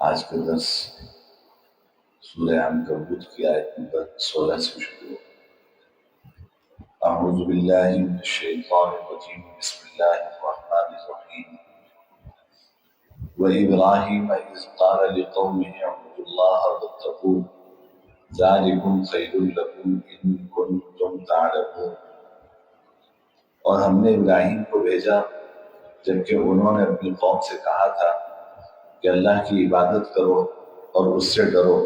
آج کا درس سورہ عنکبوت کی آیت نمبر 16 سے شروع ہو۔ اعوذ باللہ من الشیطان الرجیم، بسم اللہ الرحمن الرحیم۔ وَإِبْرَاهِيمَ إِذْ قَالَ لِقَوْمِهِ اعْبُدُوا اللَّهَ وَاتَّقُوهُ ذَلِكُمْ خَيْرٌ لَكُمْ إِن كُنتُمْ تَعْلَمُونَ۔ اور ہم نے ابراہیم کو بھیجا جبکہ انہوں نے اپنی قوم سے کہا تھا کہ اللہ کی عبادت کرو اور اس سے ڈرو،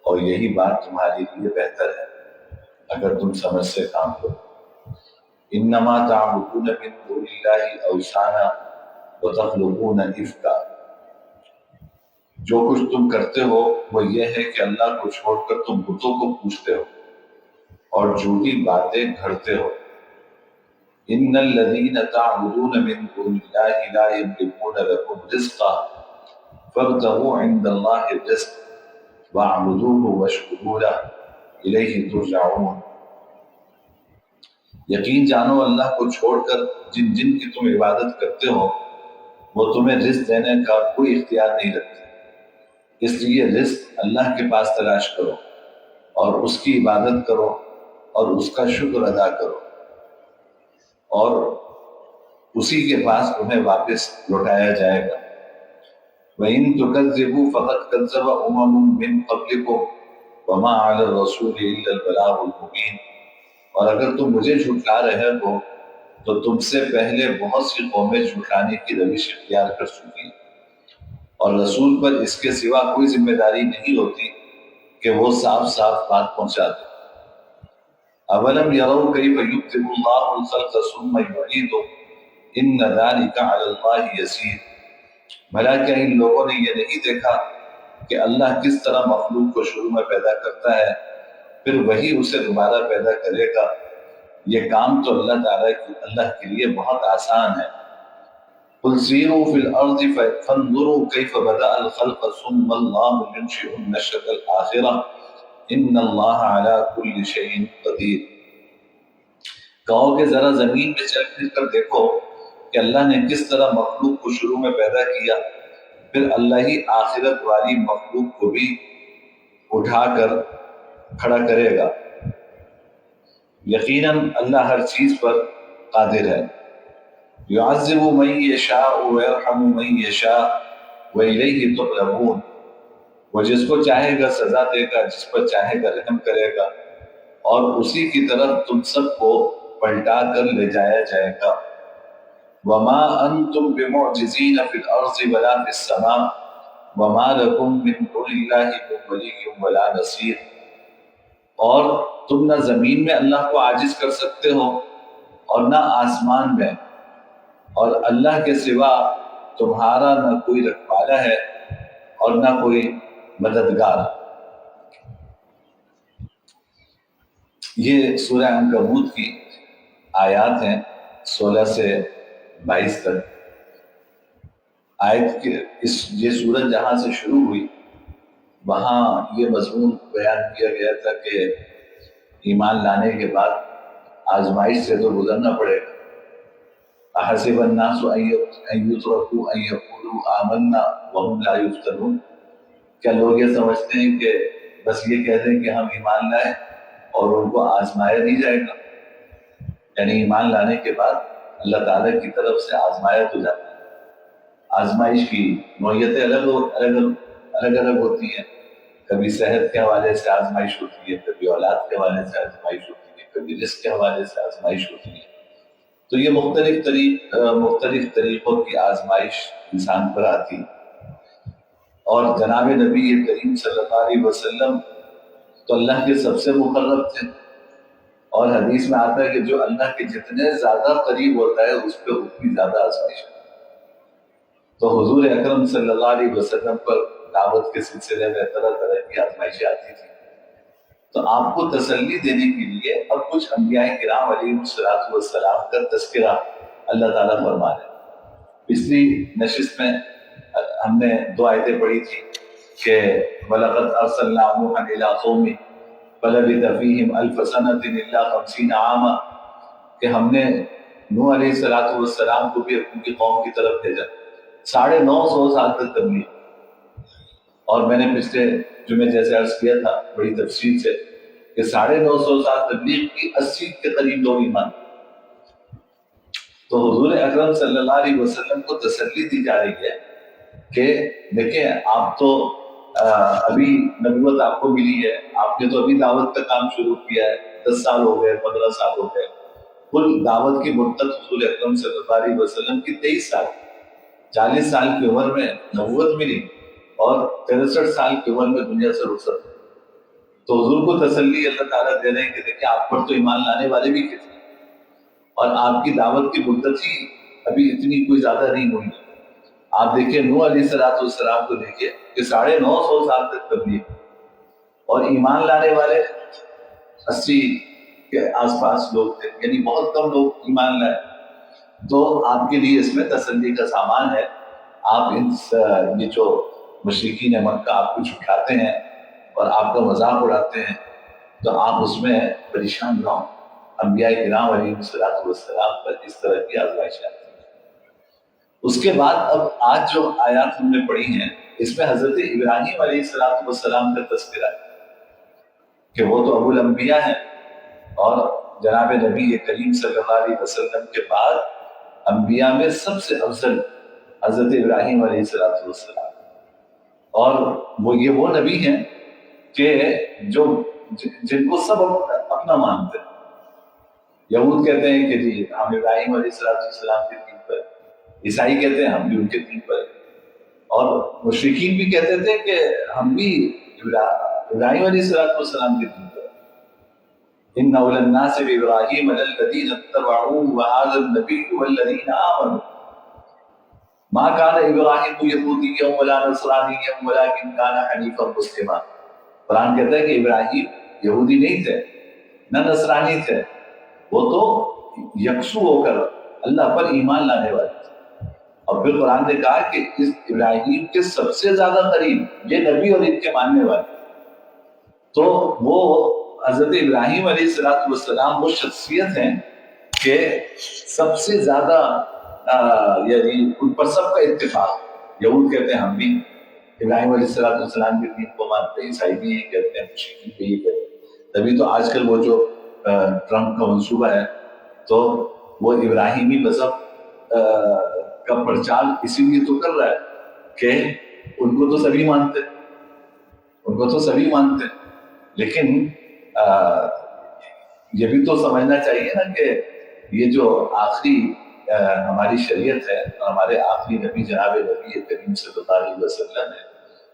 اور یہی بات تمہارے لیے بہتر ہے اگر تم سمجھ سے کام کرو۔ انما تعبدون من دون اللہ اوثانا وتخلقون افکا۔ جو کچھ تم کرتے ہو وہ یہ ہے کہ اللہ کو چھوڑ کر تم بتوں کو پوجتے ہو اور جھوٹی باتیں گھڑتے ہو۔ ان الذین تعبدون من دون اللہ لا یملکون لکم رزقا فابتغوا عند اللہ الرزق واعبدوہ واشکروا لہ الیہ ترجعون۔ یقین جانو اللہ کو چھوڑ کر جن جن کی تم عبادت کرتے ہو وہ تمہیں رزق دینے کا کوئی اختیار نہیں رکھتے، اس لیے رزق اللہ کے پاس تلاش کرو اور اس کی عبادت کرو اور اس کا شکر ادا کرو، اور اسی کے پاس تمہیں واپس لوٹایا جائے گا۔ وَإِن تُكَذِّبُوا فَقَدْ كَذَّبَ أُمَمٌ مِّن قَبْلِكُمْ وَمَا عَلَى الرَّسُولِ إِلَّا الْبَلَاغُ الْمُبِينُ۔ اور اگر تم مجھے جھٹلا رہے ہو تو تم سے پہلے بہت سی قومیں جھٹلانے کی روش اختیار کر چکی ہیں، اور رسول پر اس کے سوا کوئی ذمہ داری نہیں ہوتی کہ وہ صاف صاف بات پہنچا دے۔ اولم یروا کیف یبدئ اللہ الخلق ثم یعیدہ ان ذلک علی اللہ یسیر۔ بھلا کیا ان لوگوں نے یہ نہیں دیکھا کہ اللہ کس طرح مخلوق کو شروع میں پیدا کرتا ہے پھر وہی اسے دوبارہ پیدا کرے گا؟ یہ کام تو اللہ کے لیے بہت آسان ہے۔ قل سیروا فی الارض فانظروا کیف بدأ الخلق ثم اللہ ينشئ النشأة الآخرہ ان اللہ علی کل شیء قدیر۔ کہو کہ ذرا زمین میں چل پھر کر دیکھو کہ اللہ نے کس طرح مخلوق کو شروع میں پیدا کیا، پھر اللہ ہی آخرت والی مخلوق کو بھی اٹھا کر کھڑا کرے گا۔ یقیناً اللہ ہر چیز پر قادر ہے۔ یعذب من یشاء ویرحم من یشاء والیہ تقلبون۔ وہ جس کو چاہے گا سزا دے گا، جس پر چاہے گا رحم کرے گا، اور اسی کی طرف تم سب کو پلٹا کر لے جایا جائے گا۔ وما انتم بمعجزین فی الارض ولا فی السماء وما لکم من دون اللہ من ولی ولا نصیر۔ اور تم نہ زمین میں اللہ کو عاجز کر سکتے ہو اور نہ آسمان میں، اور اللہ کے سوا تمہارا نہ کوئی رکھوالا ہے اور نہ کوئی مددگار۔ یہ سورہ عنکبوت کی آیات ہیں 16 سے 22 تک۔ آیت کے یہ سورت جہاں سے شروع ہوئی وہاں یہ مضمون بیان کیا گیا تھا کہ ایمان لانے کے بعد آزمائش سے تو گزرنا پڑے گا۔ احسب الناس ان یترکوا ان یقولوا آمنا وهم لا یفتنون۔ کیا لوگ یہ سمجھتے ہیں کہ بس یہ کہہ دیں کہ ہم ایمان لائے اور ان کو آزمایا نہیں جائے گا؟ یعنی ایمان لانے کے بعد اللہ تعالیٰ کی طرف سے آزمایا تو جاتا ہے۔ آزمائش کی نوعیتیں الگ الگ ہوتی ہیں، کبھی صحت کے حوالے سے آزمائش ہوتی ہے، کبھی اولاد کے حوالے سے آزمائش ہوتی ہے، کبھی رزق کے حوالے سے آزمائش ہوتی ہے۔ تو یہ مختلف طریقوں کی آزمائش انسان پر آتی ہے۔ اور جناب نبی کریم صلی اللہ علیہ وسلم تو اللہ کے سب سے مقرب تھے، اور حدیث میں آتا ہے کہ جو اللہ کے جتنے زیادہ قریب ہوتا ہے اس پہ اتنی زیادہ آزمائش ہے۔ تو حضور اکرم صلی اللہ علیہ وسلم پر دعوت کے سلسلے میں طرح طرح کی آزمائشیں آتی تھی۔ تو آپ کو تسلی دینے کے لیے اب کچھ انبیاء کرام علیہ السلام کا تذکرہ اللہ تعالیٰ فرما رہے ہیں۔ پچھلی نشست میں ہم نے 2 آیتیں پڑھی تھی کہ وَلَقَدْ أَرْسَلْنَا نُوحًا إِلَىٰ قَوْمِهِ فَلَبِثَ فِيهِمْ أَلْفَ سَنَةٍ إِلَّا 50 عَامًا، کہ ہم نے نوح علیہ السلام کو بھی اپنی قوم کی طرف بھیجا، 950 سال تک تبلیغ، اور میں نے پچھلے جمعے جیسے عرض کیا تھا بڑی تفصیل سے کہ 950 سال تبلیغ کی 80 کے قریب لوگ ایمان. تو حضور اکرم صلی اللہ علیہ وسلم کو تسلی دی جا رہی ہے کہ دیکھیں آپ تو ابھی نبوت آپ کو ملی ہے, آپ نے تو ابھی دعوت کا کام شروع کیا ہے, 10 سال ہو گئے, 15 سال ہو گئے. کل دعوت کی مدت حضور اکرم صلی اللہ علیہ وسلم کی 23 سال, 40 سال کی عمر میں نبوت ملی اور 63 سال کی عمر میں دنیا سے رخصت. تو حضور کو تسلی اللہ تعالیٰ دے رہے ہیں کہ دیکھیں آپ پر تو ایمان لانے والے بھی کتنے, اور آپ کی دعوت کی مدت ہی ابھی اتنی کوئی زیادہ نہیں ہوئی. آپ دیکھیں نوح علیہ السلام کو دیکھیے کہ 950 سال تک تبلیغ اور ایمان لانے والے 80 کے آس پاس لوگ تھے, یعنی بہت کم لوگ ایمان لائے. تو آپ کے لیے اس میں تسلی کا سامان ہے. آپ یہ جو مشرکین مکہ آپ کو جھٹلاتے ہیں اور آپ کا مذاق اڑاتے ہیں تو آپ اس میں پریشان نہ ہوں. انبیاء کرام علیہ السلام پر اس طرح کی آزمائشیں آتی ہیں. اس کے بعد اب آج جو آیات ہم نے پڑھی ہیں اس میں حضرت ابراہیم علیہ السلام کا تذکرہ ہے کہ وہ تو ابو الانبیاء ہیں, اور جناب نبی کریم صلی اللہ علیہ وسلم کے بعد انبیاء میں سب سے افضل حضرت ابراہیم علیہ السلام. اور وہ نبی ہیں کہ جو جن کو سب اپنا مانتے ہیں. یہود کہتے ہیں کہ جی ہم ابراہیم علیہ السلام کے دین پر, عیسائی کہتے ہیں ہم بھی ان کے دین پر, اور مشرکین بھی کہتے تھے کہ ہم بھی ابراہیم علیہ السلام کے دین پر. ان اول الناس بابراہیم الذین اتبعوه وهذا النبی والذین آمنوا ما كان ابراہیم یہودیا ولا نصرانیا ولكن كان حنیفا مسلما. قرآن کہتا ہے کہ ابراہیم یہودی نہیں تھے نہ نصرانی تھے, وہ تو یکسو ہو کر اللہ پر ایمان لانے والے تھے. اور پھر قرآن نے کہا کہ اس ابراہیم کے سب سے زیادہ قریب یہ نبی اور ان کے ماننے والے. تو وہ حضرت ابراہیم علیہ السلام وہ شخصیت ہیں کہ سب سے زیادہ یعنی ان پر سب کا اتفاق. یہود کہتے ہیں ہم بھی ابراہیم علیہ السلام کے دین کو مانتے ہیں, عیسائی بھی یہی کہتے ہیں, مشرکین بھی یہی کہتے ہیں. تبھی تو آج کل وہ جو ٹرمپ کا منصوبہ ہے تو وہ ابراہیمی مذہب کا پرچار اسی لیے تو کر رہا ہے کہ ان کو تو سبھی مانتے, ان کو تو سبھی مانتے. لیکن یہ بھی تو سمجھنا چاہیے نا کہ یہ جو آخری ہماری شریعت ہے اور ہمارے آخری نبی جناب نبی کریم صلی اللہ علیہ وسلم ہے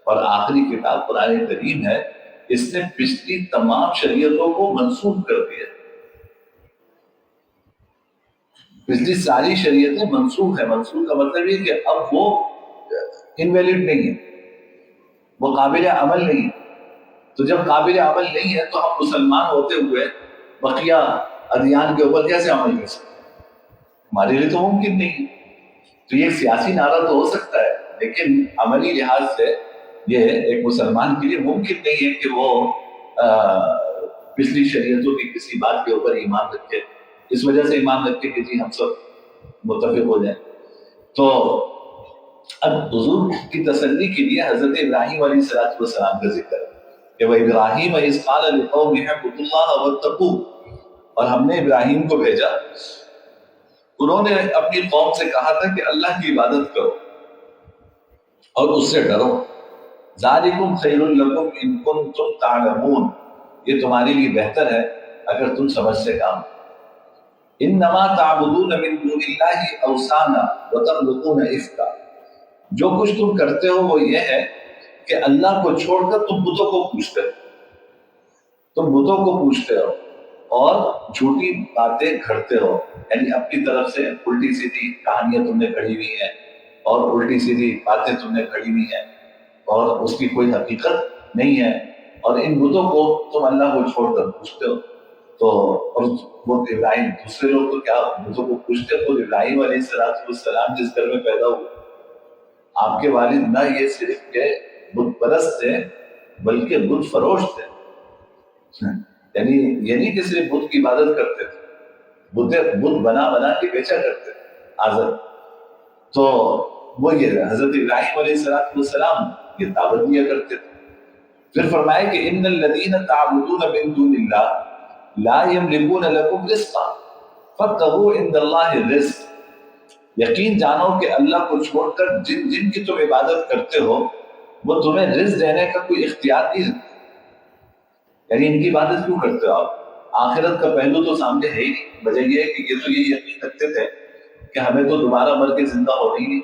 اور آخری کتاب قرآن کریم ہے, اس نے پچھلی تمام شریعتوں کو منسوخ کر دیا. پچھلی ساری شریعتیں منسوخ ہے. منسوخ کا مطلب یہ کہ اب وہ انویلڈ نہیں ہے, وہ قابل عمل نہیں ہے. تو جب قابل عمل نہیں ہے تو ہم مسلمان ہوتے ہوئے بقیہ ادیان کے اوپر کیسے عمل کر سکتے؟ ہمارے لیے تو ممکن نہیں ہے. تو یہ ایک سیاسی نعرہ تو ہو سکتا ہے لیکن عملی لحاظ سے یہ ایک مسلمان کے لیے ممکن نہیں ہے کہ وہ پچھلی شریعتوں کی کسی بات کے اوپر ایمان رکھے, اس وجہ سے ایمان رکھے کہ جی ہم سب متفق ہو جائیں. تو اب حضور کی تسلی کے لیے حضرت ابراہیم علیہ السلام کا ذکر ہے کہ وہ ابراہیم اذ قال لقومہ اعبدوا اللہ واتقوہ, اور ہم نے ابراہیم کو بھیجا, انہوں نے اپنی قوم سے کہا تھا کہ اللہ کی عبادت کرو اور اس سے ڈرو. ذالکم خیر لکم ان کنتم تعلمون, یہ تمہارے لیے بہتر ہے اگر تم سمجھ سے کام. انما تعبدون من دون اللہ اوثانا وتخلقون افکا, جو کچھ تم کرتے ہو وہ یہ ہے کہ اللہ کو چھوڑ کر تم بتوں کو پوجتے ہو, تم بتوں کو پوجتے ہو اور جھوٹی باتیں گھڑتے ہو. یعنی اپنی طرف سے الٹی سیدھی کہانیاں تم نے گھڑی ہوئی ہیں اور الٹی سیدھی باتیں تم نے گھڑی ہوئی ہیں اور اس کی کوئی حقیقت نہیں ہے, اور ان بتوں کو تم اللہ کو چھوڑ کر پوجتے ہو. تو اور وہ ابراہیم, دوسرے لوگ تو کیا بتوں کو پوجتے ہو. تو ابراہیم علیہ السلام جس گھر میں پیدا ہوئے, آپ کے والد نہ یہ صرف کہ بت پرست تھے بلکہ بت فروش تھے. یعنی یہ نہیں کہ صرف بت کی عبادت کرتے تھے, بت بنا بنا کے بیچا کرتے تھے آزاد. تو وہ یہ حضرت ابراہیم علیہ السلام یہ دعوت دیا کرتے تھے. پھر فرمایا کہ ان الذین تعبدون من دون اللہ لا یملکون لکم رزقا فابتغوا عند اللہ الرزق. یقین جانو کہ اللہ کو چھوڑ کر جن جن کی تم عبادت کرتے ہو وہ تمہیں رزق دینے کا کوئی اختیار نہیں رکھتے. یعنی ان کی عبادت کیوں کرتے ہو آپ؟ آخرت کا پہلو تو سامنے ہے ہی نہیں. وجہ یہ ہے کہ یہ تو یہ یقین رکھتے تھے کہ ہمیں تو دوبارہ مر کے زندہ ہونا ہی نہیں.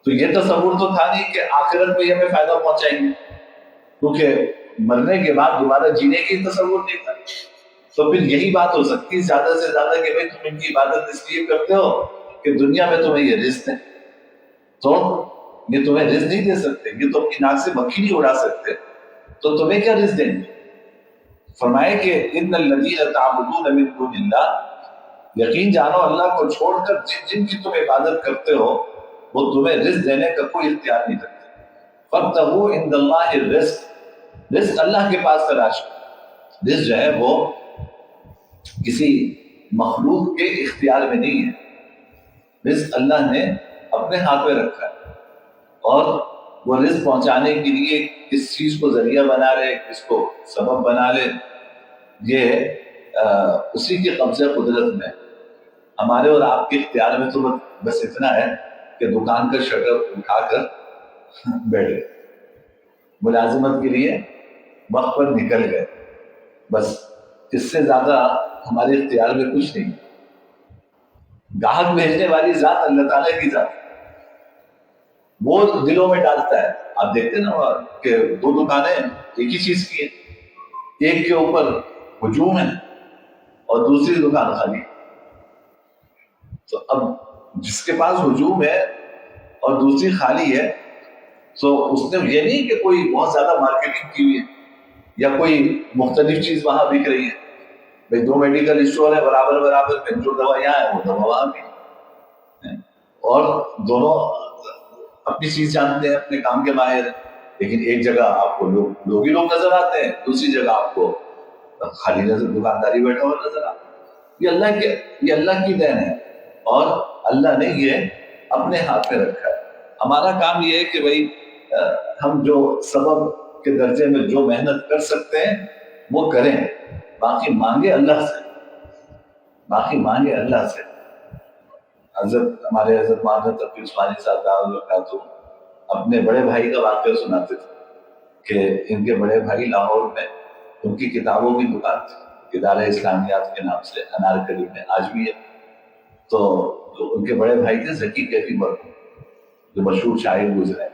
تو یہ تصور تو تھا نہیں کہ آخرت میں ہمیں فائدہ پہنچائیں گے، کیونکہ مرنے کے بعد دوبارہ جینے کی تصور نہیں تھا. تو پھر یہی بات ہو سکتی ہے زیادہ سے زیادہ کہ بھائی تم ان کی عبادت اس لیے کرتے ہو کہ دنیا میں تمہیں یہ رزق ہے، تو یہ تمہیں رزق نہیں دے سکتے، یہ تو اپنی ناک سے مکھی نہیں اڑا سکتے، تو تمہیں کیا رزق دیں گے. فرمائے کہ ان الذین تعبدون من دون اللہ، یقین جانو اللہ کو چھوڑ کر جن جن کی تم عبادت کرتے ہو وہ تمہیں رزق دینے کا کوئی اختیار نہیں رکھتے. فابتغوا عند اللہ الرزق، رزق اللہ کے پاس تلاش کرو. رزق جو ہے وہ کسی مخلوق کے اختیار میں نہیں ہے، رزق اللہ نے اپنے ہاتھ میں رکھا ہے، اور وہ رزق پہنچانے کے لیے کس چیز کو ذریعہ بنا لے، کس کو سبب بنا لے، یہ اسی کے قبضہ قدرت میں. ہمارے اور آپ کے اختیار میں تو بس اتنا ہے کہ دکان کا شٹر اٹھا کر بیٹھے، ملازمت کے لیے وقت پر نکل گئے، بس اس سے زیادہ ہمارے اختیار میں کچھ نہیں. گاہک بھیجنے والی ذات اللہ تعالیٰ کی ذات، وہ دلوں میں ڈالتا ہے. آپ دیکھتے نا کہ دو دکانیں ایک ہی چیز کی ہیں، ایک کے اوپر ہجوم ہے اور دوسری دکان خالی. تو اب جس کے پاس ہجوم ہے اور دوسری خالی ہے تو اس نے یہ نہیں کہ کوئی بہت زیادہ مارکیٹنگ کی ہوئی ہے یا کوئی مختلف چیز وہاں بک رہی ہے. بھائی دو میڈیکل اسٹور ہے برابر برابر میں، جو دوا یہاں ہے وہ دوا وہاں بھی ہے، اور دونوں اپنی چیز جانتے ہیں، اپنے کام کے ماہر ہیں، لیکن ایک جگہ آپ کو لوگ ہی لوگ نظر آتے ہیں، دوسری جگہ آپ کو خالی نظر دکانداری بیٹھا ہوا نظر آتا ہے. یہ اللہ کی دین ہے اور اللہ نے یہ اپنے ہاتھ میں رکھا ہے. ہمارا کام یہ ہے کہ بھائی ہم جو سبب کے درجے میں جو محنت کر سکتے ہیں وہ کریں، باقی مانگے اللہ سے، باقی مانگے اللہ سے. ہمارے حضرت مولانا تقی عثمانی صاحب دعوت اپنے بڑے بھائی کا واقعہ سناتے تھے کہ ان کے بڑے بھائی لاہور میں ان کی کتابوں کی دکان تھی، ادارہ اسلامیات کے نام سے، انارکلی میں آج بھی ہے. تو ان کے بڑے بھائی تھے ذکی کیفی مرحوم، جو مشہور شاعر گزرے.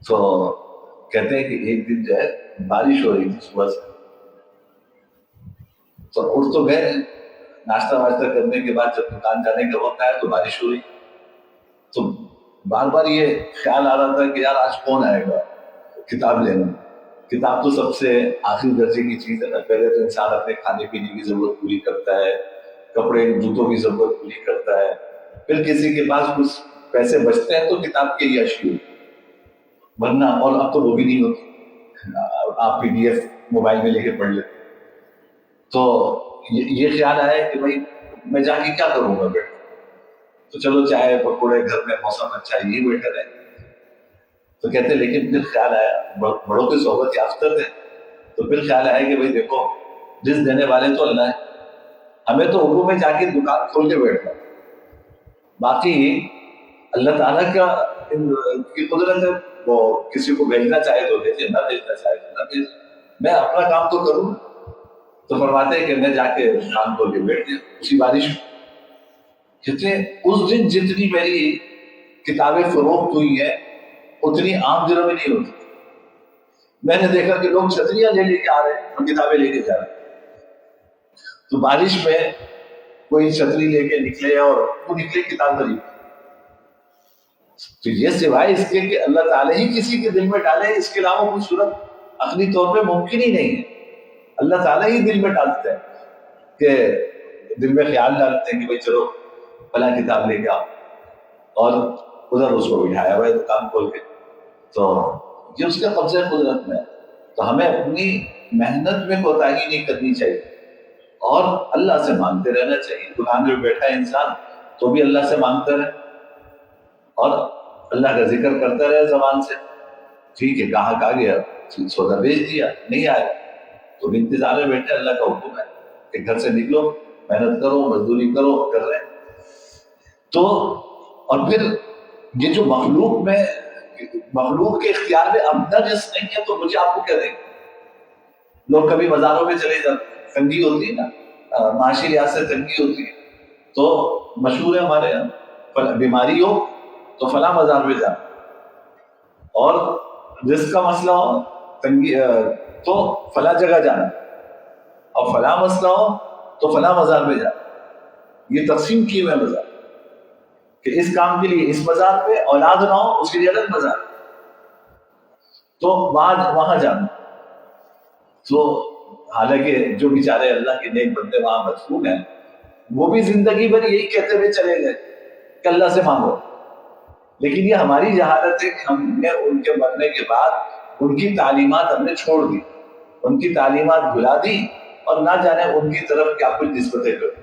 تو کہتے ہیں کہ ایک دن جو ہے بارش ہو رہی تھی صبح سے، تو اٹھ تو گئے، ناشتہ واشتہ کرنے کے بعد جب دکان جانے کا وقت آیا تو بارش ہو رہی. تو بار بار یہ خیال آ رہا تھا کہ یار آج کون آئے گا کتاب لینا. کتاب تو سب سے آخری درجے کی چیز ہے نا. پہلے تو انسان اپنے کھانے پینے کی ضرورت پوری کرتا ہے، کپڑے جوتوں کی ضرورت پوری کرتا ہے، پھر کسی کے پاس کچھ پیسے بچتے ہیں تو کتاب کے لیے اشیاء، ورنہ اور اب تو وہ بھی نہیں ہوتی، آپ PDF موبائل میں لے کے پڑھ لیتے. تو یہ خیال آیا کہ بھائی میں جا کے کیا کروں گا بیٹھ، تو چلو چائے پکوڑے گھر میں، موسم اچھا ہے، یہی بیٹھے رہے. تو کہتے لیکن پھر خیال آیا، بڑوں کی صحبت یافتہ تھے، تو پھر خیال آیا کہ بھائی دیکھو رزق دینے والے تو اللہ ہے، ہمیں تو اردو میں جا کے دکان کھول کے بیٹھنا، باقی اللہ تعالیٰ کا کی قدرت ہے، وہ کسی کو بھیجنا چاہے تو بھیجے، نہ بھیجنا چاہے تو نہ بھیجے، میں اپنا کام تو کروں. تو فرماتے ہیں کہ میں جا کے دکان کھول کے بیٹھ گیا اسی بارش میں. کہتے اس دن جتنی میری کتابیں فروخت ہوئی ہیں اتنی عام دنوں میں نہیں ہوتی. میں نے دیکھا کہ لوگ چھتریاں لے کے آ رہے ہیں اور کتابیں لے کے جا رہے ہیں. تو بارش میں کوئی چھتری لے کے نکلے اور وہ نکلے کتاب خرید. تو یہ سوائے اس کے کہ اللہ تعالیٰ ہی کسی کے دل میں ڈالے، اس کے علاوہ کوئی صورت عقلی طور پہ ممکن ہی نہیں ہے. اللہ تعالیٰ ہی دل میں ڈالتے ہیں کہ دل میں خیال ڈالتے ہیں کہ بھائی چلو فلاں کتاب لے کے آؤ، اور ادھر اس کو بٹھایا ہوا ہے دکان کھول کے. تو یہ اس کے قبضہ قدرت میں ہے. تو ہمیں اپنی محنت میں کوتاہی نہیں کرنی چاہیے اور اللہ سے مانگتے رہنا چاہیے. دکان میں بیٹھا ہے انسان تو بھی اللہ سے مانگتا رہے اور اللہ کا ذکر کرتا رہے زبان سے. ٹھیک ہے گاہک آ گیا, سودا بیچ دیا, نہیں آیا تو بھی انتظار میں بیٹھے, اللہ کا حکم ہے کہ گھر سے نکلو, محنت کرو, مزدوری کرو, کر رہے ہیں. تو اور پھر یہ جو مخلوق کے اختیار میں اپنا رزق نہیں ہے, تو مجھے آپ کو کیا دیں گے؟ لوگ کبھی بازاروں میں چلے جاتے, تنگی ہوتی ہے نا, معاشی لحاظ سے تنگی ہوتی ہے, تو مشہور ہے ہمارے یہاں بیماری ہو تو فلاں بازار میں جانا, اور رزق کا مسئلہ ہو تنگی تو فلاں جگہ جانا, اور فلاں مسئلہ ہو تو فلاں بازار میں جانا. یہ تقسیم کی ہوئے بازار کہ اس کام کے لیے اس بازار پہ, اولاد نہ ہو اس کے لیے الگ بازار, تو وہاں جانا. تو حالانکہ جو بیچارے اللہ کے نیک بندے وہاں مدفون ہیں, وہ بھی زندگی بھر یہی کہتے ہوئے چلے گئے کہ اللہ سے مانگو, لیکن یہ ہماری جہالت ہے کہ ہم نے ان کے مرنے کے بعد ان کی تعلیمات ہم نے چھوڑ دی, ان کی تعلیمات بھلا دی, اور نہ جانے ان کی طرف کیا کچھ نسبتیں کر دی.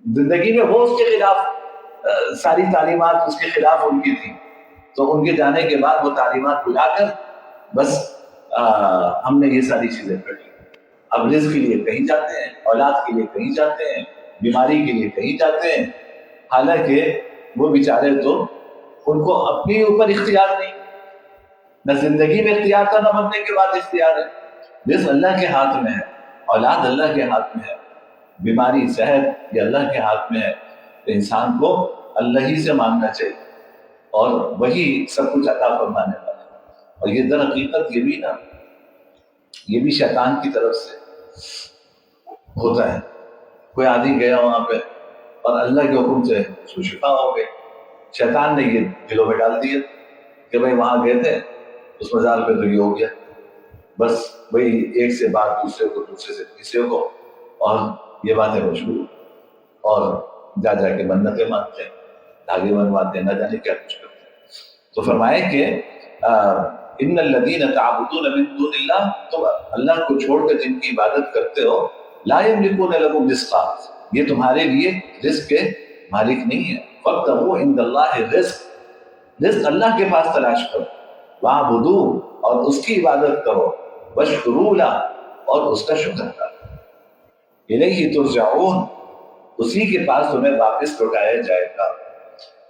زندگی میں وہ اس کے خلاف ساری تعلیمات اس کے خلاف ان کی تھی, تو ان کے جانے کے بعد وہ تعلیمات بھلا کر بس ہم نے یہ ساری چیزیں کر لی. اب رزق کے لیے کہیں جاتے ہیں, اولاد کے لیے کہیں جاتے ہیں, بیماری کے لیے کہیں جاتے ہیں, حالانکہ وہ بیچارے تو ان کو اپنے اوپر اختیار نہیں, نہ زندگی میں اختیار تھا, نہ مرنے کے بعد اختیار ہے. رزق اللہ کے ہاتھ میں ہے, اولاد اللہ کے ہاتھ میں ہے, بیماری صحت یہ اللہ کے ہاتھ میں ہے. تو انسان کو اللہ ہی سے مانگنا چاہیے, اور وہی سب کچھ عطا فرمانے والا ہے. اور یہ در حقیقت یہ بھی شیطان کی طرف سے ہوتا ہے. کوئی آدمی گیا وہاں پہ اور اللہ کے حکم سے اس کو شفا ہو گئی, شیطان نے یہ دلوں میں ڈال دیا کہ بھائی وہاں گئے تھے اس مزار پہ تو یہ ہو گیا, بس وہی ایک سے بات دوسرے کو, دوسرے سے تیسرے کو, اور یہ باتیں مشہور, اور جا کے منتیں مانتے ہیں, دھاگے بنواتے ہیں, نہ جانے کیا کچھ کرتے ہیں. تو فرمائے کہ ان الذین تعبدون من دون اللہ, تم اللہ کو چھوڑ کر جن کی عبادت کرتے ہو, لا یملکون لکم رزقا, یہ تمہارے لیے رزق کے مالک نہیں ہے. فابتغوا عند اللہ رزق, رزق اللہ کے پاس تلاش کرو, واعبدوہ, اور اس کی عبادت کرو, واشکروا لہ, اور اس کا شکر کرو, الیہ ترجعون, اسی کے پاس تمہیں واپس لوٹایا جائے گا.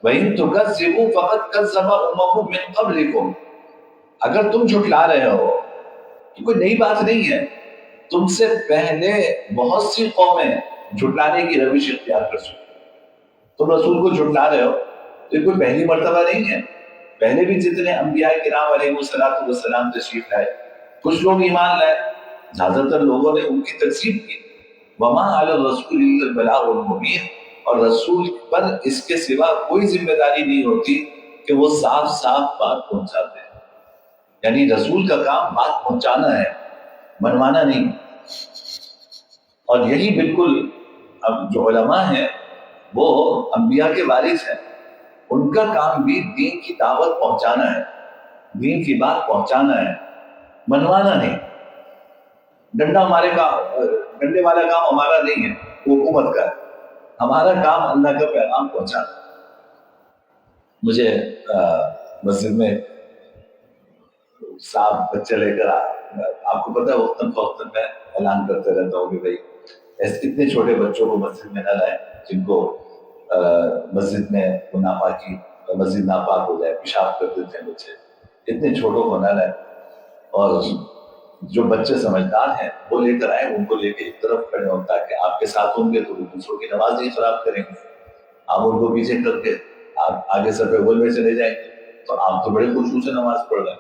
وَإِن تُكَذِّبُوا فَقَدْ كَذَّبَ أُمَمٌ مِّن قَبْلِكُمْ, اگر تم جھٹلا رہے ہو تو کوئی نئی بات نہیں ہے, تم سے پہلے بہت سی قومیں جھٹلانے کی روش اختیار کر چکی. تم رسول کو جھٹلا رہے ہو تو یہ کوئی پہلی مرتبہ نہیں ہے, پہلے بھی جتنے انبیاء کرام علیہ السلام تشریف لائے, کچھ لوگ ایمان لائے, زیادہ تر لوگوں نے ان کی تکذیب کی. وَمَا عَلَى الرَّسُولِ إِلَّا الْبَلَاغُ الْمُبِينُ, اور رسول پر اس کے سوا کوئی ذمہ داری نہیں ہوتی کہ وہ صاف صاف بات پہنچاتے ہیں. یعنی رسول کا کام بات پہنچانا ہے, منوانا نہیں. اور یہی بالکل اب جو علماء ہیں وہ انبیاء کے وارث ہیں, ان کا کام بھی دین کی دعوت پہنچانا ہے, دین کی بات پہنچانا ہے, منوانا نہیں. ڈنڈے والا کام ہمارا نہیں ہے, وہ حکومت کا ہے. ہمارا کام اللہ کا پیغام پہنچانا. مجھے مسجد میں صاحب بچے لے کر آپ کو پتا ہے وقتاً فوقتاً میں اعلان کرتے رہتا ہوں کہ بھائی اتنے چھوٹے بچوں کو مسجد میں نہ لائیں جن کو مسجد میں ناپاکی, مسجد ناپاک ہو جائے, پیشاب کر دیتے ہیں بچے, اتنے چھوٹوں کو نہ لائیں. اور جو بچے سمجھدار ہیں وہ لے کر آئے, ان کو لے کے ایک طرف کھڑے ہوں تاکہ آپ کے ساتھ ہوں گے تو وہ دوسروں کی نماز نہیں خراب کریں گے. آپ ان کو پیچھے کر کے آپ آگے سب اول میں چلے جائیں گے تو آپ تو بڑے خشوع سے نماز پڑھ رہے ہیں,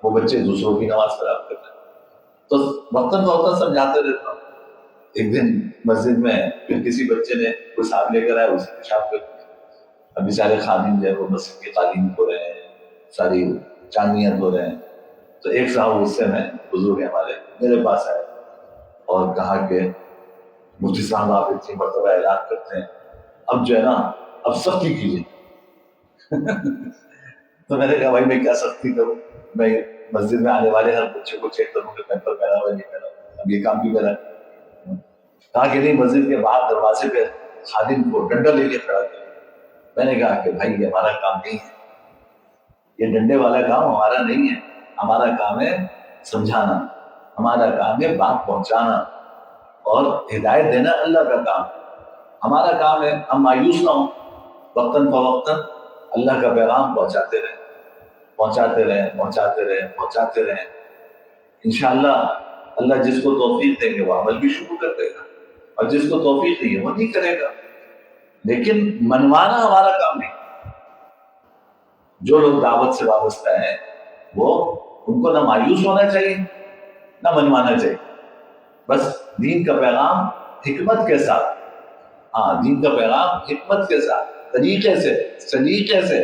وہ بچے دوسروں کی نماز خراب کر رہے ہیں. تو وقتاً فوقتاً سمجھاتے رہتا ہوں. ایک دن مسجد میں پھر کسی بچے نے کوئی صاحب لے کر آیا, اسے پیشاب کر دیا. اب بیچارے خادم جو ہے وہ مسجد کی قالین دھو رہے ہیں, ساری چاندیاں دھو رہے ہیں. تو ایک صاحب غصے میں, بزرگ ہمارے, میرے پاس آئے اور کہا کہ مفتی صاحب آپ اتنی مرتبہ اعلان کرتے ہیں, اب جو ہے نا اب سختی کیجیے. تو میں نے کہا بھائی میں کیا سختی کروں, میں مسجد میں آنے والے ہر بچے کو چیک کروں کہ پیپر پہنا ہوا نہیں پہنا, اب یہ کام بھی میرا. کہا کہ نہیں, مسجد کے باہر دروازے پہ خادم کو ڈنڈا لے کے کھڑا کیا. میں نے کہا کہ بھائی یہ ہمارا کام نہیں ہے, یہ ڈنڈے والا کام ہمارا نہیں ہے. ہمارا کام ہے سمجھانا، ہمارا کام ہے بات پہنچانا، اور ہدایت دینا اللہ کا کام۔ ہمارا کام ہے ہم مایوس نہ ہوں، وقتاً فوقتاً اللہ کا پیغام پہنچاتے رہیں، پہنچاتے رہیں، پہنچاتے رہیں، پہنچاتے رہیں۔ انشاءاللہ اللہ جس کو توفیق دیں گے وہ عمل بھی شروع کر دے گا، اور جس کو توفیق نہیں ہے وہ نہیں کرے گا۔ لیکن منوانا ہمارا کام نہیں۔ جو لوگ دعوت سے وابستہ ہیں وہ ان کو نہ مایوس ہونا چاہیے نہ منوانا چاہیے، بس دین کا پیغام حکمت کے ساتھ، ہاں دین کا پیغام حکمت کے ساتھ، طریقے سے، سلیقے سے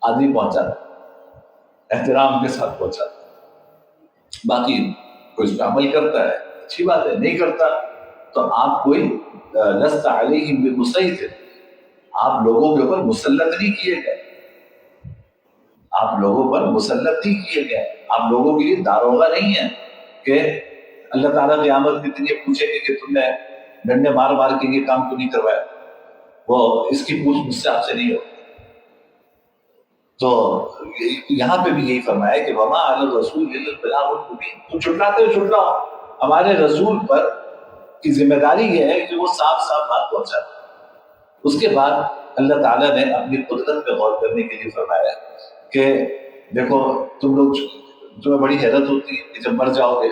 آدمی پہنچاتا، احترام کے ساتھ پہنچاتا۔ باقی کوئی اس پہ عمل کرتا ہے اچھی بات ہے، نہیں کرتا تو آپ کوئی لست علیہم بمسیطر، آپ لوگوں کے اوپر مسلط نہیں کیے گئے، آپ لوگوں پر مسلط نہیں کیے گئے، آپ لوگوں کے لیے داروغہ نہیں ہے کہ اللہ تعالیٰ قیامت کے دن یہ پوچھے گے کہ تم نے ڈنڈے مار مار کے یہ کام کیوں نہیں کروایا، وہ اس کی پوچھ مجھ سے آپ سے نہیں ہو۔ تو یہاں پہ بھی یہی فرمایا کہ وما علی الرسول الا البلاغ المبین، تم چھٹلاتے ہو چھٹلاؤ، ہمارے رسول پر کی ذمہ داری یہ ہے کہ وہ صاف صاف بات پہنچائے۔ اس کے بعد اللہ تعالیٰ نے اپنی قدرت پہ غور کرنے کے لیے فرمایا کہ دیکھو تم لوگ، تمہیں بڑی حیرت ہوتی ہے کہ جب مر جاؤ گے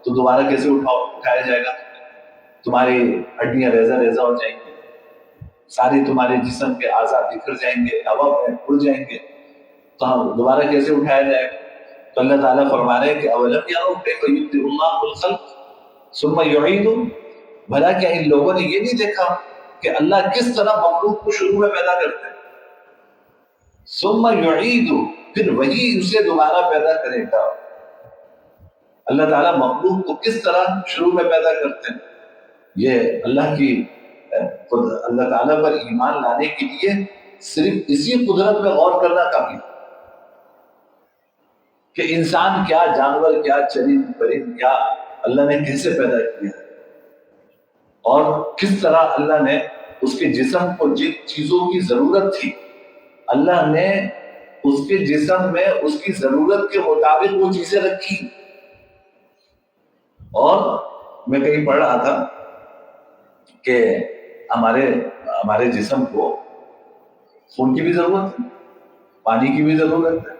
تو دوبارہ کیسے اٹھایا جائے گا، تمہاری ہڈیاں ریزہ ریزہ ہو جائیں گی، ساری تمہارے جسم کے اعضاء بکھر جائیں گے، ہوا میں اڑ جائیں گے، تو ہم دوبارہ کیسے اٹھایا جائے گا؟ تو اللہ تعالیٰ فرما رہے ہیں کہ اولم یروا کیف یبدئ اللہ الخلق ثم یعیدہ، بھلا کیا ان لوگوں نے یہ نہیں دیکھا کہ اللہ کس طرح مخلوق کو شروع میں پیدا کرتے ہیں، ثم یعیدہ، پھر وہی اسے دوبارہ پیدا کرے گا۔ اللہ تعالیٰ مخلوق کو کس طرح شروع میں پیدا کرتے ہیں، یہ اللہ کی اللہ تعالیٰ پر ایمان لانے کے لیے صرف اسی قدرت میں غور کرنا کافی کہ انسان کیا، جانور کیا، چرند پرند کیا، اللہ نے کیسے پیدا کیا، اور کس طرح اللہ نے اس کے جسم کو جن چیزوں کی ضرورت تھی اللہ نے اس کے جسم میں اس کی ضرورت کے مطابق وہ چیزیں رکھی۔ اور میں کہیں پڑھ رہا تھا کہ ہمارے جسم کو خون کی بھی ضرورت ہے، پانی کی بھی ضرورت ہے،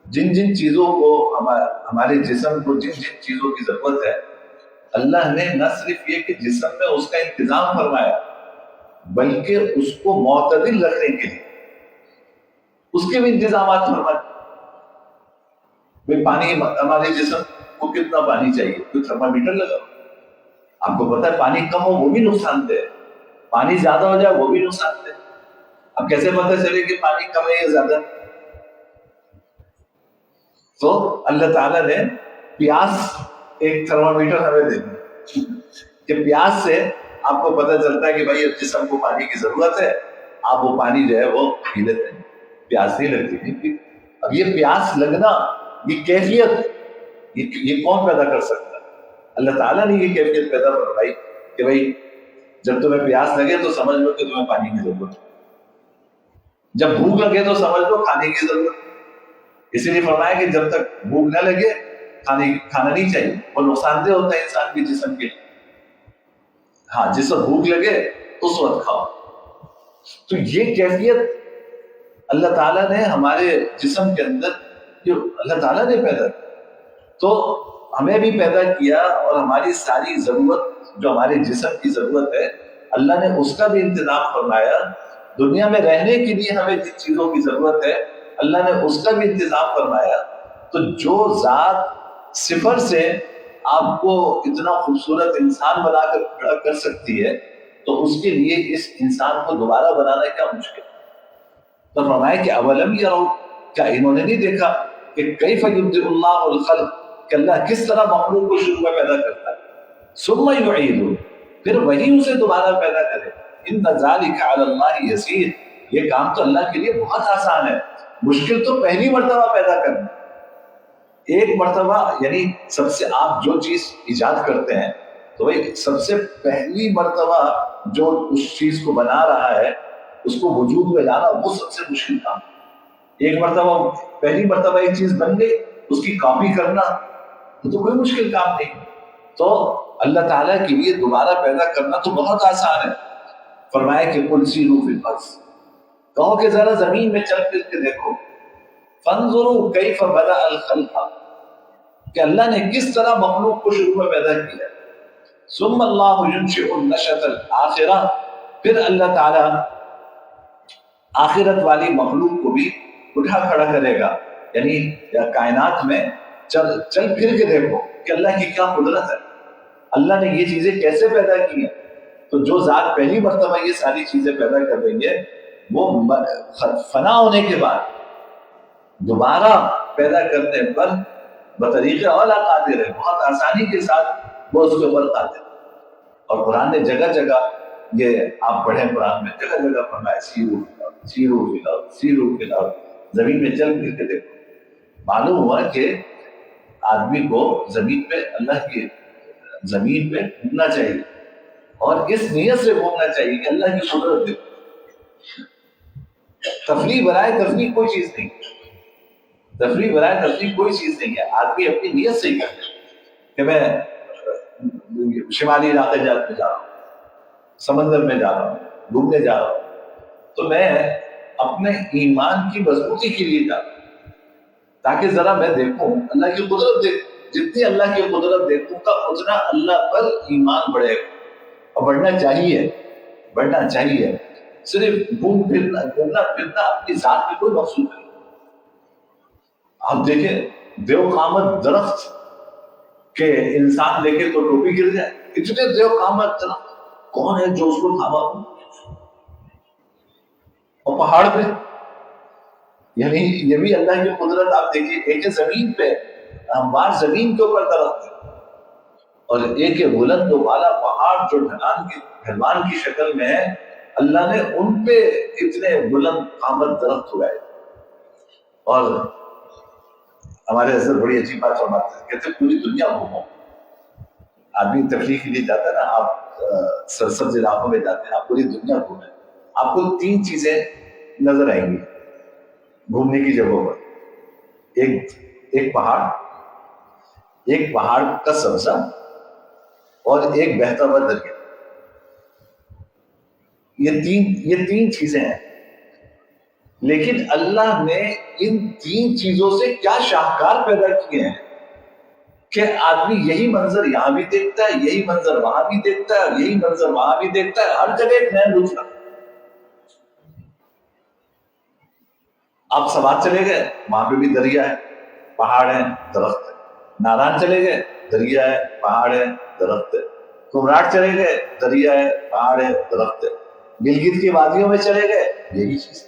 جن جن چیزوں کو ہمارے جسم کو جن جن چیزوں کی ضرورت ہے اللہ نے نہ صرف یہ کہ جسم میں اس کا انتظام فرمایا بلکہ اس کو معتدل رکھنے کے لیے اس کے بھی انتظامات فرمائے۔ پانی، ہمارے جسم کو کتنا پانی چاہیے، کوئی تھرمامیٹر لگا، آپ کو پتا ہے پانی کم ہو وہ بھی نقصان دہ، پانی زیادہ ہو جائے وہ بھی نقصان دہ۔ اب کیسے پتہ چلے کہ پانی کم ہے یا زیادہ؟ تو اللہ تعالیٰ نے پیاس ایک تھرمامیٹر ہمیں دے دی کہ پیاس سے آپ کو پتہ چلتا ہے کہ بھائی جسم کو پانی کی ضرورت ہے، آپ وہ پانی جو ہے وہ پی لیتے ہیں، پیاس نہیں لگتی۔ اب یہ پیاس لگنا، یہ کیفیت، یہ کون پیدا کر سکتا ہے؟ اللہ تعالیٰ نے یہ کیفیت پیدا فرمائی کہ بھائی جب تمہیں پیاس لگے تو سمجھ لو کہ تمہیں پانی کی ضرورت ہے، جب بھوک لگے تو سمجھ لو کھانے کی ضرورت ہے۔ اسی لیے فرمایا کہ جب تک بھوک نہ لگے کھانا نہیں چاہیے، وہ نقصان دہ ہوتا ہے انسان کے جسم کے لیے۔ ہاں جس وقت بھوک لگے اس وقت کھاؤ۔ تو یہ کیفیت اللہ تعالیٰ نے ہمارے جسم کے اندر جو اللہ تعالیٰ نے پیدا کیا، تو ہمیں بھی پیدا کیا، اور ہماری ساری ضرورت جو ہمارے جسم کی ضرورت ہے اللہ نے اس کا بھی انتظام فرمایا۔ دنیا میں رہنے کے لیے ہمیں جن چیزوں کی ضرورت ہے اللہ نے اس کا بھی انتظام فرمایا۔ تو جو ذات صفر سے آپ کو اتنا خوبصورت انسان بنا کر کھڑا کر سکتی ہے تو اس کے لیے اس انسان کو دوبارہ بنانا کیا مشکل ہے؟ تو فرمایا کہ اولم یروا، کیا انہوں نے نہیں دیکھا کہ کیف یبدئ اللہ الخلق، کہ اللہ کس طرح مخلوق کو شروع میں پیدا کرتا ہے، ثم یعیدہ، پھر وہی اسے دوبارہ پیدا کرے۔ ان ذلک علی اللہ یسیر، یہ کام تو اللہ کے لیے بہت آسان ہے، مشکل تو پہلی مرتبہ پیدا کرنا۔ ایک مرتبہ یعنی سب سے آپ جو چیز ایجاد کرتے ہیں تو بھائی سب سے پہلی مرتبہ جو اس چیز کو بنا رہا ہے اس کو وجود میں لانا وہ سب سے مشکل کام۔ ایک مرتبہ پہلی مرتبہ ایک چیز بن گئی اس کی کاپی کرنا تو کوئی مشکل کام نہیں. تو اللہ تعالیٰ کے لیے دوبارہ پیدا کرنا تو بہت آسان ہے. فرمایا کہ قل سیروا فی الارض، کہو کہ ذرا زمین میں چل پھر کے دیکھو. فانظروا کیف بدأ الخلق، کہ اللہ نے کس طرح مخلوق کو شروع میں پیدا کیا. ثم اللہ ينشئ النشأة الآخرہ، پھر اللہ تعالیٰ آخرت والی مخلوق کو بھی اٹھا کھڑا کرے گا. یعنی کائنات میں چل پھر کے دیکھو کہ اللہ کی کیا قدرت ہے، اللہ نے یہ چیزیں کیسے پیدا کی ہیں. تو جو ذات پہلی مرتبہ یہ ساری چیزیں پیدا کر رہی ہے وہ فنا ہونے کے بعد دوبارہ پیدا کرنے پر بطریق اولا قادر ہے، بہت آسانی کے ساتھ وہ اس کے اوپر قادر ہے. اور قرآن نے جگہ جگہ یہ آپ پڑھیں قرآن میں جگہ جگہ فرمایا سیروا فی الارض، زمین میں چل پھر کے دیکھو. معلوم ہوا کہ آدمی کو زمین پہ اللہ کی زمین پہ گھومنا چاہیے اور اس نیت سے گھومنا چاہیے کہ اللہ کی قدرت دیکھو. تفریح برائے تفریح کوئی چیز نہیں، تفریح برائے تفریح کوئی چیز نہیں ہے. آدمی اپنی نیت سے ہی کرے کہ میں شمالی علاقے میں جا رہا ہوں، سمندر میں جا رہا ہوں، گھومنے جا رہا ہوں، تو میں اپنے ایمان کی مضبوطی کے لیے جا رہا ہوں تاکہ ذرا میں دیکھوں اللہ کی قدرت دیکھوں. جتنی اللہ کی قدرت دیکھوں گا اتنا اللہ پر ایمان بڑھے گا، اور بڑھنا چاہیے، بڑھنا چاہیے. صرف گھومنا پھرنا اپنی ذات میں کوئی مقصود نہیں. آپ دیکھیں دیو قامت درخت کہ انسان دیکھے تو ٹوپی گر جائے، اتنے دیو قامت درخت کون ہے جو اس کو تھاما. اور پہاڑ پہ، یعنی یہ بھی اللہ کی قدرت. آپ دیکھیے ایک زمین پہ ہموار زمین کے اوپر درخت ہے، اور ایک بلند و بالا پہاڑ جو ڈھلوان کی شکل میں ہے، اللہ نے ان پہ اتنے بلند قامت درخت اگائے. اور ہمارے حضرت بڑی عجیب بات فرماتے ہیں، کہتے پوری دنیا گھومو. آدمی تفریح کے لیے جاتا ہے نا، آپ سرسبز علاقوں میں جاتے ہیں، آپ پوری دنیا گھومیں، آپ کو 3 چیزیں نظر آئیں گی گھومنے کی جگہوں پر. ایک پہاڑ کا سبزہ اور ایک بہتا ہوا دریا. یہ تین چیزیں ہیں. لیکن اللہ نے ان 3 چیزوں سے کیا شاہکار پیدا کیے ہیں کہ آدمی یہی منظر یہاں بھی دیکھتا ہے، یہی منظر وہاں بھی دیکھتا ہے، یہی منظر وہاں بھی دیکھتا ہے. ہر جگہ ایک نیا لطف ہے. آپ سوات چلے گئے، وہاں پہ بھی دریا ہے، پہاڑ ہے، درخت ہے. ناران چلے گئے، دریا ہے، پہاڑ ہے، درخت ہے. کمراٹ چلے گئے، دریا ہے، پہاڑ ہے، درخت ہے. گلگت کی وادیوں میں چلے گئے، یہی چیز.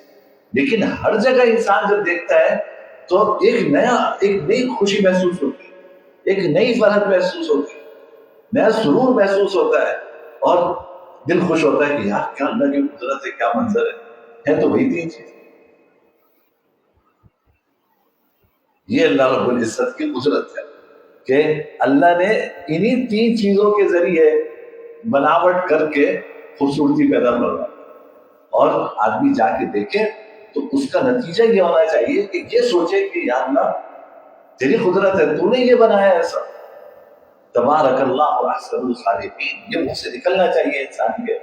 لیکن ہر جگہ انسان جب دیکھتا ہے تو ایک نئی خوشی محسوس ہوتی ہے، ایک نئی فرحت محسوس ہوتی ہے، نیا سرور محسوس ہوتا ہے، اور دل خوش ہوتا ہے کہ یار کیا اللہ کی قدرت ہے، کیا منظر ہے تو وہی 3 چیز. یہ اللہ رب العزت کی قدرت ہے کہ اللہ نے انہی 3 چیزوں کے ذریعے بناوٹ کر کے خوبصورتی پیدا کرنا. اور آدمی جا کے دیکھے تو اس کا نتیجہ یہ ہونا چاہیے کہ یہ سوچے کہ یا اللہ تیری قدرت ہے، تو نے یہ بنایا ایسا. تبارک اللہ احسن الخالقین، یہ منہ سے نکلنا چاہیے انسان کے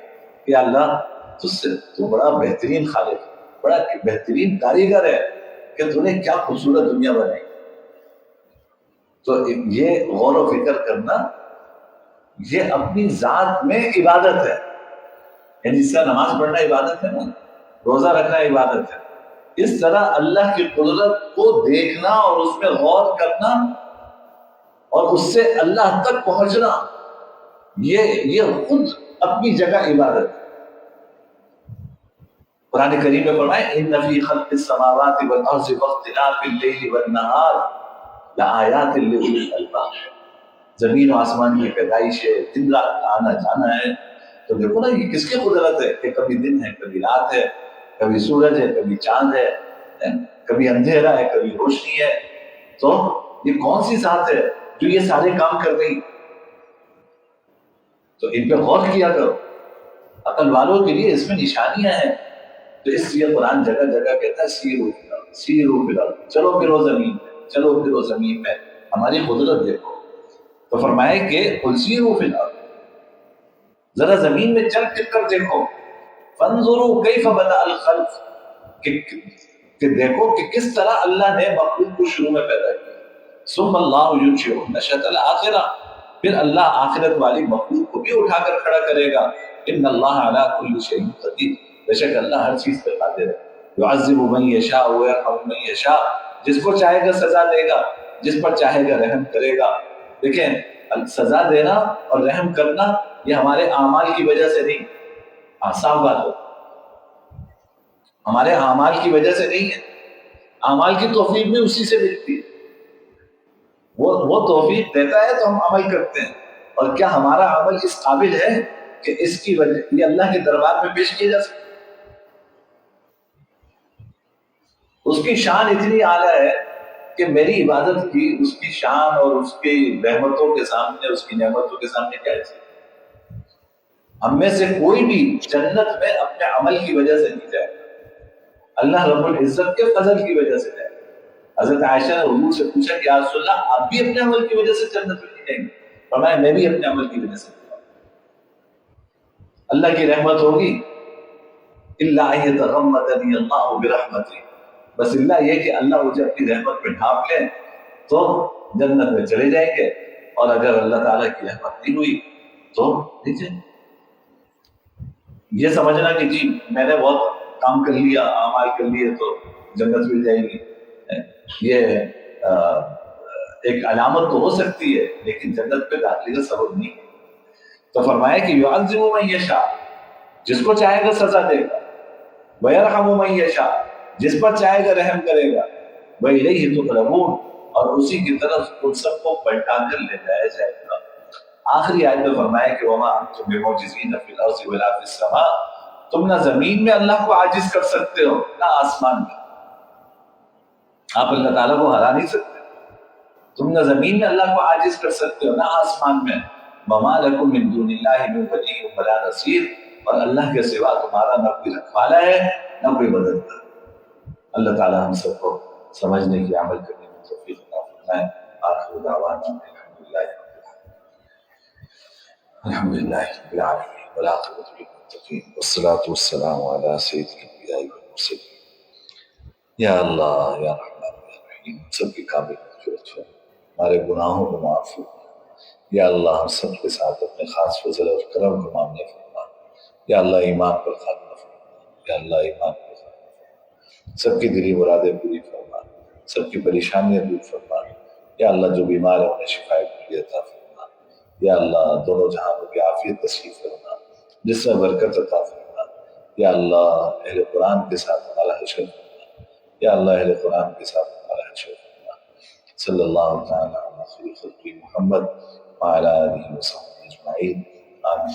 کہ یا اللہ تو بڑا بہترین خالق، بڑا بہترین کاریگر ہے کہ تو نے کیا خوبصورت دنیا بنائی. تو یہ غور و فکر کرنا یہ اپنی ذات میں عبادت ہے. یعنی جس طرح نماز پڑھنا عبادت ہے نا، روزہ رکھنا عبادت ہے، اس طرح اللہ کی قدرت کو دیکھنا اور اس میں غور کرنا اور اس سے اللہ تک پہنچنا یہ خود اپنی جگہ عبادت ہے. قرآن کریم میں فرمائے ان فی خلق السماوات والارض واختلاف اللیل والنہار لآیات لأولی الالباب. زمین و آسمان کی پیدائش ہے، دن رات کا آنا جانا ہے. تو دیکھو نا یہ کس کی قدرت ہے کہ کبھی دن ہے، کبھی رات ہے، کبھی سورج ہے، کبھی چاند ہے، کبھی اندھیرا ہے، کبھی روشنی ہے. تو یہ کون سی ذات ہے جو یہ سارے کام کر رہی؟ تو ان پہ غور کیا کرو. عقل والوں کے لیے اس میں نشانیاں ہیں. تو اس لیے قرآن جگہ جگہ کہتا ہے سیروا فی الارض، سیروا فی الارض، چلو پھرو زمین میں، چلو پھرو زمین میں، ہماری قدرت دیکھو۔ تو فرمائے کہ قل سیروا فی الارض، ذرا زمین میں چل پھر کر دیکھو، فانظروا کیف بدأ الخلق، کہ دیکھو کہ کس طرح اللہ نے مخلوق کو شروع میں پیدا کیا، ثم اللہ ینشئ نشأۃ الآخرہ، پھر اللہ آخرت والی مخلوق کو بھی اٹھا کر کھڑا کرے گا، ان اللہ علی کل شیء قدیر، بے شک اللہ ہر چیز پہ قادر ہے، یعذب من یشاء ویرحم من یشاء، جس کو چاہے گا سزا دے گا، جس پر چاہے گا رحم کرے گا۔ دیکھیں سزا دینا اور رحم کرنا یہ ہمارے اعمال کی وجہ سے نہیں، صاف بات ہے، ہمارے اعمال کی وجہ سے نہیں ہے، اعمال کی توفیق بھی اسی سے ملتی ہے، وہ توفیق دیتا ہے تو ہم عمل کرتے ہیں، اور کیا ہمارا عمل اس قابل ہے کہ اس کی وجہ یہ اللہ کے دربار میں پیش کیا جا سکے؟ اس کی شان اتنی اعلیٰ ہے کہ میری عبادت کی اس کی شان اور اس کی رحمتوں کے سامنے، اس کی نعمتوں کے سامنے کیا ہے؟ ہم میں سے کوئی بھی جنت میں اپنے عمل کی وجہ سے نہیں جائے، اللہ رب العزت کے فضل کی وجہ سے جائے۔ حضرت عائشہ نے حضور سے پوچھا کہ یا رسول اللہ آپ بھی اپنے عمل کی وجہ سے جنت میں نہیں جائیں گے؟ فرمایا میں بھی اپنے عمل کی وجہ سے جاؤں۔ اللہ کی رحمت ہوگی الا ان یتغمدنی اللہ برحمتہ، بس اللہ یہ کہ اللہ مجھے اپنی رحمت میں ڈھانپ لے تو جنت میں چلے جائیں گے، اور اگر اللہ تعالیٰ کی رحمت نہیں ہوئی تو نہیں جائیں گے۔ یہ سمجھنا کہ جی میں نے بہت کام کر لیا، اعمال کر لیے تو جنت مل جائے گی، یہ ایک علامت تو ہو سکتی ہے لیکن جنت پہ داخلے کا سبب نہیں ہے۔ تو فرمایا کہ یعذب من یشاء، جس کو چاہے گا سزا دے گا، ویرحم من یشاء، جس پر چاہے گا رحم کرے گا، وإلیہ تقلبون، اور اسی کی طرف ان سب کو پلٹا کر لے جایا جائے گا۔ آخری آیت میں فرمایا کہ وما انتم بمعجزین فی الارض ولا فی السماء، تم نہ زمین میں اللہ کو عاجز کر سکتے ہو نہ آسمان میں، آپ اللہ تعالیٰ کو ہرا نہیں سکتے، تم نہ زمین میں اللہ کو عاجز کر سکتے ہو نہ آسمان میں، وما لکم من دون اللہ من ولی ولا نصیر، اور اللہ کے سوا تمہارا نہ کوئی رکھوالا ہے نہ کوئی مددگار۔ اللہ تعالیٰ ہم سب کو سمجھنے کی، عمل کرنے کی توفیق عطا فرمائے۔ آخر دعوانا الحمد للہ رب العالمین والعاقبۃ للمتقین والصلاۃ والسلام علی سید الانبیاء والمرسلین۔ یا اللہ یا رحمان یا رحیم، سب کی قابل مغفرت ہو، ہمارے گناہوں کو معاف فرما۔ یا اللہ ہم سب کے ساتھ اپنے خاص فضل اور کرم کو معاملہ فرما۔ یا اللہ ایمان پر خاتمہ فرما، یا اللہ ایمان پر خاتمہ فرما، سب کی دلی مرادیں پوری فرما، سب کی پریشانیاں دور فرما۔ یا اللہ جو بیمار ہے انہیں شفا کلی عطا فرما۔ یا اللہ دونوں جہانوں کی عافیت نصیب فرما، جس میں برکت عطا فرما۔ یا اللہ اہل قرآن کے ساتھ ہمارا حشر فرما، یا اللہ اہل قرآن کے ساتھ ہمارا حشر فرما۔ صلی اللہ تعالیٰ علی خیر خلق محمد وعلی آلہ وصحبہ اجمعین، آمین۔